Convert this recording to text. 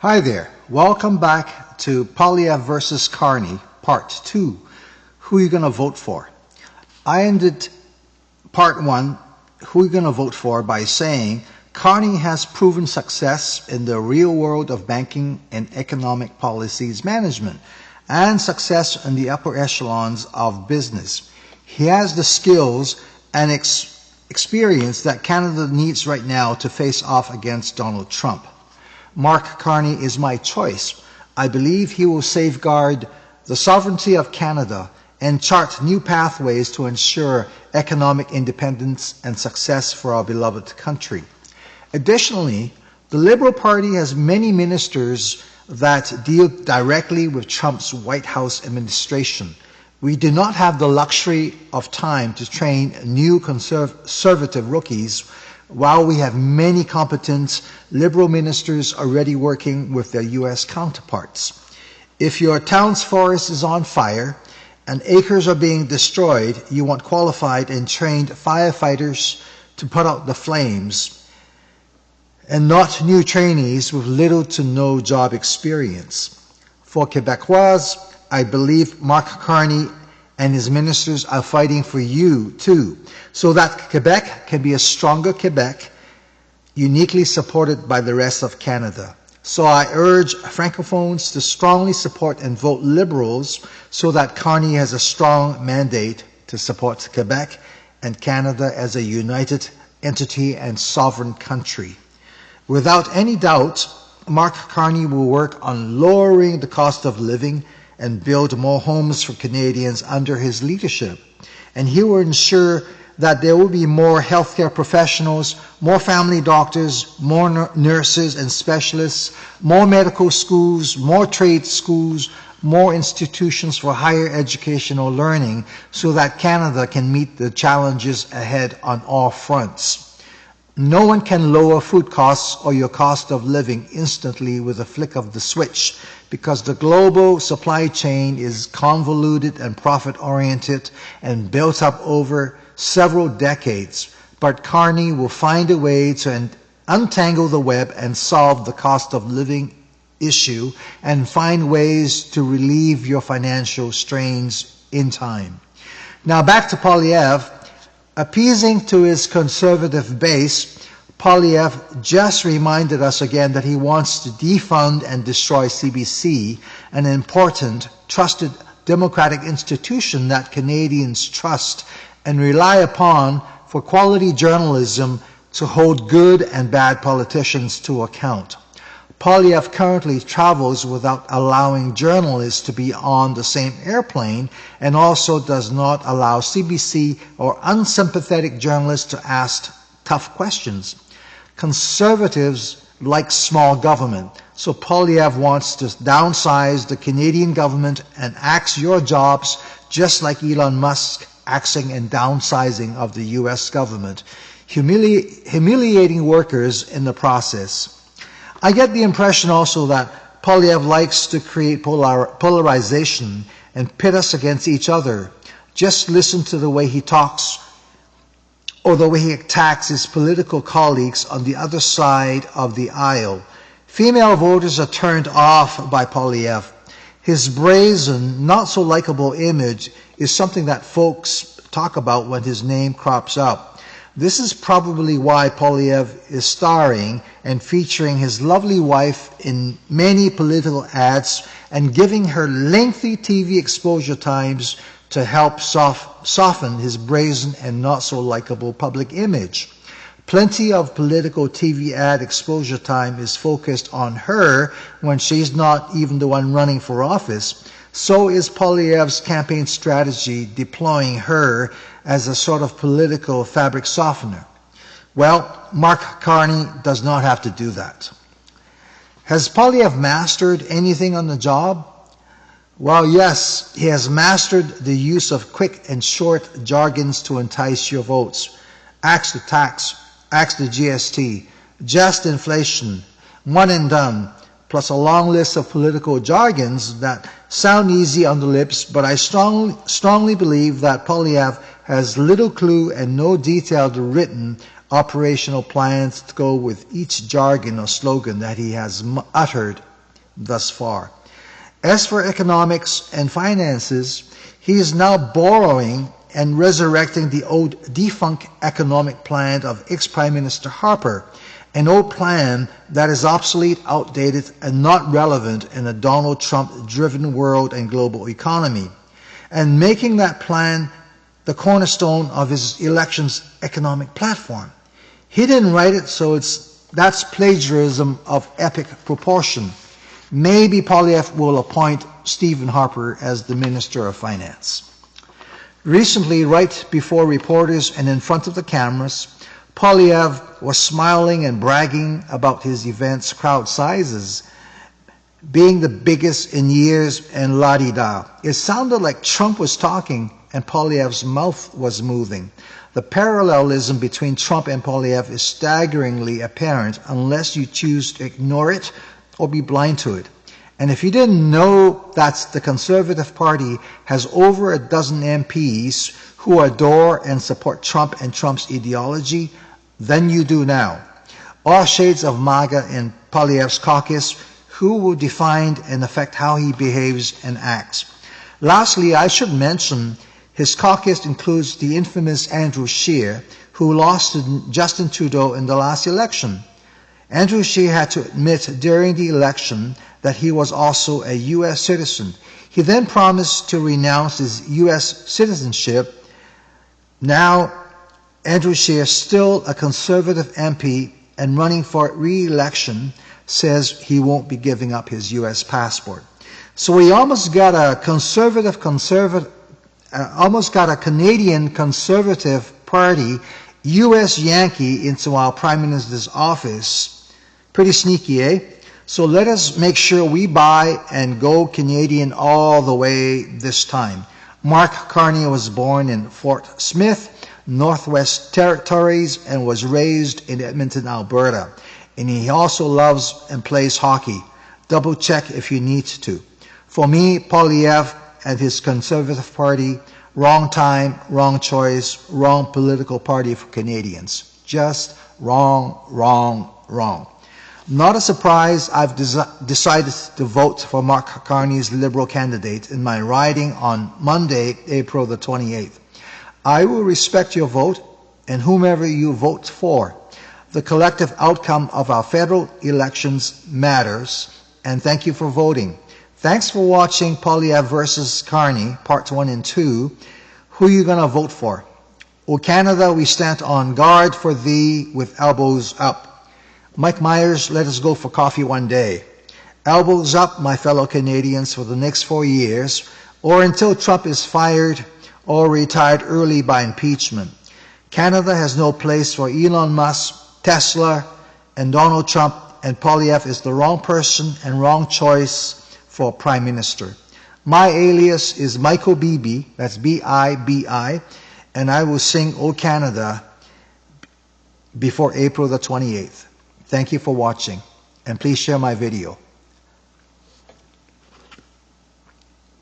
Hi there. Welcome back to Poilievre versus Carney, Part 2. Who are you going to vote for? I ended Part 1, who are you going to vote for, by saying Carney has proven success in the real world of banking and economic policies management and success in the upper echelons of business. He has the skills and experience that Canada needs right now to face off against Donald Trump. Mark Carney is my choice. I believe he will safeguard the sovereignty of Canada and chart new pathways to ensure economic independence and success for our beloved country. Additionally, the Liberal Party has many ministers that deal directly with Trump's White House administration. We do not have the luxury of time to train new conservative rookies while we have many competent Liberal ministers already working with their U.S. counterparts. If your town's forest is on fire and acres are being destroyed, you want qualified and trained firefighters to put out the flames, and not new trainees with little to no job experience. For Quebecois, I believe Mark Carney and his ministers are fighting for you too, so that Quebec can be a stronger Quebec, uniquely supported by the rest of Canada. So I urge Francophones to strongly support and vote Liberals so that Carney has a strong mandate to support Quebec and Canada as a united entity and sovereign country. Without any doubt, Mark Carney will work on lowering the cost of living and build more homes for Canadians under his leadership. And he will ensure that there will be more healthcare professionals, more family doctors, more nurses and specialists, more medical schools, more trade schools, more institutions for higher educational learning, so that Canada can meet the challenges ahead on all fronts. No one can lower food costs or your cost of living instantly with a flick of the switch, because the global supply chain is convoluted and profit-oriented and built up over several decades. But Carney will find a way to untangle the web and solve the cost of living issue and find ways to relieve your financial strains in time. Now back to Poilievre. Appeasing to his conservative base, Poilievre just reminded us again that he wants to defund and destroy CBC, an important, trusted democratic institution that Canadians trust and rely upon for quality journalism to hold good and bad politicians to account. Poilievre currently travels without allowing journalists to be on the same airplane, and also does not allow CBC or unsympathetic journalists to ask tough questions. Conservatives like small government, so Poilievre wants to downsize the Canadian government and axe your jobs, just like Elon Musk axing and downsizing of the US government, humiliating workers in the process. I get the impression also that Poilievre likes to create polarization and pit us against each other. Just listen to the way he talks or the way he attacks his political colleagues on the other side of the aisle. Female voters are turned off by Poilievre. His brazen, not so likable image is something that folks talk about when his name crops up. This is probably why Poilievre is starring and featuring his lovely wife in many political ads and giving her lengthy TV exposure times to help soften his brazen and not so likable public image. Plenty of political TV ad exposure time is focused on her when she's not even the one running for office. So is Poilievre's campaign strategy deploying her as a sort of political fabric softener. Well, Mark Carney does not have to do that. Has Poilievre mastered anything on the job? Well, yes, he has mastered the use of quick and short jargons to entice your votes. Axe the tax, axe the GST, just inflation, one and done, plus a long list of political jargons that sound easy on the lips, but I strongly believe that Poilievre has little clue and no detailed written operational plans to go with each jargon or slogan that he has uttered thus far. As for economics and finances, he is now borrowing and resurrecting the old defunct economic plan of ex-Prime Minister Harper, an old plan that is obsolete, outdated, and not relevant in a Donald Trump-driven world and global economy, and making that plan the cornerstone of his election's economic platform. He didn't write it, so that's plagiarism of epic proportion. Maybe Poilievre will appoint Stephen Harper as the Minister of Finance. Recently, right before reporters and in front of the cameras, Poilievre was smiling and bragging about his event's crowd sizes being the biggest in years and la-di-da. It sounded like Trump was talking and Poilievre's mouth was moving. The parallelism between Trump and Poilievre is staggeringly apparent unless you choose to ignore it or be blind to it. And if you didn't know that the Conservative Party has over a dozen MPs who adore and support Trump and Trump's ideology, then you do now. All shades of MAGA in Poilievre's caucus, who will define and affect how he behaves and acts. Lastly, I should mention his caucus includes the infamous Andrew Scheer, who lost to Justin Trudeau in the last election. Andrew Scheer had to admit during the election that he was also a U.S. citizen. He then promised to renounce his U.S. citizenship. Now, Andrew Scheer, still a Conservative MP and running for re-election, says he won't be giving up his U.S. passport. So we almost got a Canadian Conservative Party U.S. Yankee into our Prime Minister's office. Pretty sneaky, eh? So let us make sure we buy and go Canadian all the way this time. Mark Carney was born in Fort Smith, Northwest Territories, and was raised in Edmonton, Alberta. And he also loves and plays hockey. Double check if you need to. For me, Poilievre and his Conservative Party, wrong time, wrong choice, wrong political party for Canadians. Just wrong, wrong, wrong. Not a surprise, I've decided to vote for Mark Carney's Liberal candidate in my riding on Monday, April the 28th. I will respect your vote and whomever you vote for. The collective outcome of our federal elections matters, and thank you for voting. Thanks for watching Poilievre versus Carney, Part 1 and 2. Who are you going to vote for? O Canada, we stand on guard for thee with elbows up. Mike Myers, let us go for coffee one day. Elbows up, my fellow Canadians, for the next 4 years, or until Trump is fired or retired early by impeachment. Canada has no place for Elon Musk, Tesla, and Donald Trump, and Poilievre is the wrong person and wrong choice for Prime Minister. My alias is Michael Bibi, that's B-I-B-I, and I will sing O Canada before April the 28th. Thank you for watching, and please share my video.